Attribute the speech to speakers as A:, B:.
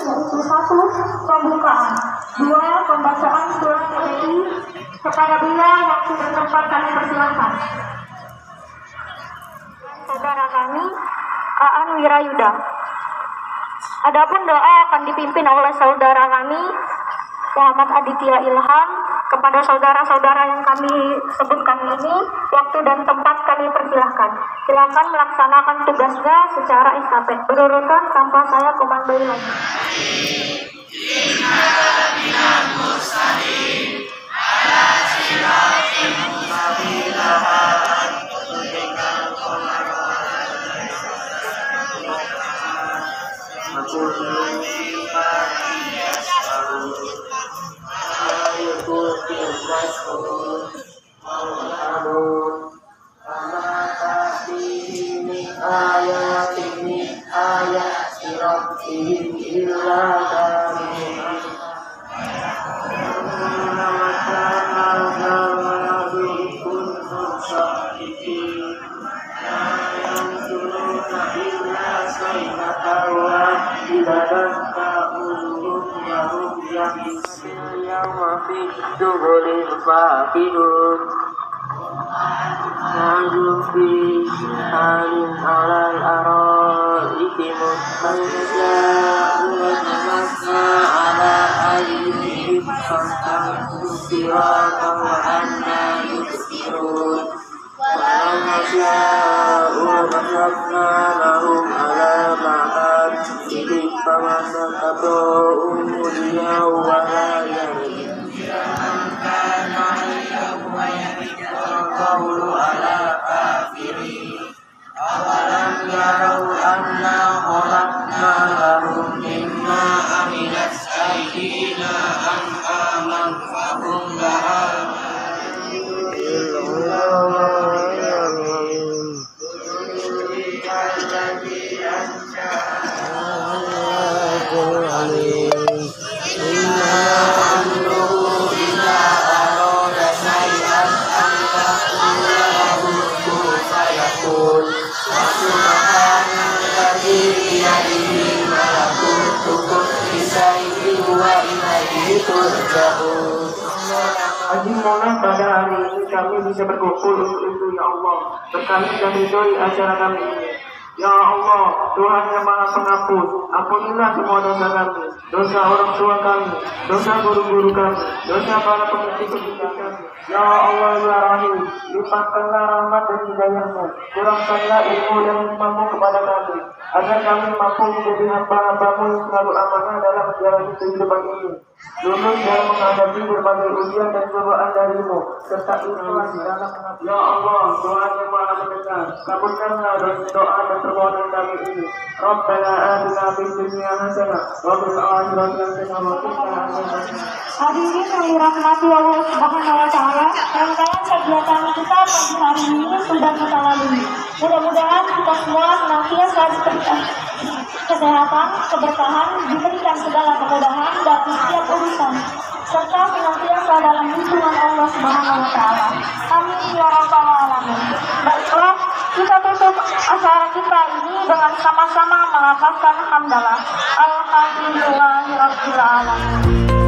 A: yaitu 1. Pembukaan, 2. Pembacaan surat PPI. Kepada beliau waktu dan tempat kami persilahkan. Saudara kami, Aan Wirayuda. Adapun doa akan dipimpin oleh saudara kami, Muhammad Aditya Ilham. Kepada saudara-saudara yang kami sebutkan ini, waktu dan tempat kami persilahkan. Silakan melaksanakan tugasnya secara estafet berurutan tanpa saya komandoi lagi.
B: Mohon pada hari ini kami bisa berkumpul untuk itu, ya Allah. Berkali dan ridhoi acara kami ini. Ya Allah, Tuhan yang Maha Pengampun, ampunilah semua dosa kami, dosa orang tua kami, dosa guru-guru kami, dosa para pendidik kami. Ya Allah ya Rahim, limpahkanlah rahmat dan hidayah-Mu, kurangkanlah ilmu dan hikmah-Mu kepada kami, agar kami mampu menjadi hamba-hamba-Mu yang selalu amanah dalam menjalani kehidupan ini, lulus dalam menghadapi berbagai ujian dan cobaan dari-Mu, serta ikhlas dalam mengabdi. Ya Allah, Tuhan yang Maha Mendengar, kabulkanlah doa dan permohonan kami ini. Rabbana atina fid dunya hasanah wa fil akhirati hasanah wa qina adzabannar.
A: Hadirin yang dirahmati Allah Subhanahu wa taala, rangkaian kegiatan kita pagi hari ini sudah kita lalui. Mudah-mudahan kita semua senantiasa diberikan kesehatan, keberkahan, diberikan segala kemudahan dalam setiap urusan, serta senantiasa dalam lindungan Allah Subhanahu wa taala. Amin ya rabbal alamin. Baiklah, kita tutup acara kita ini dengan sama-sama melafazkan hamdalah. Alhamdulillahirabbil alamin.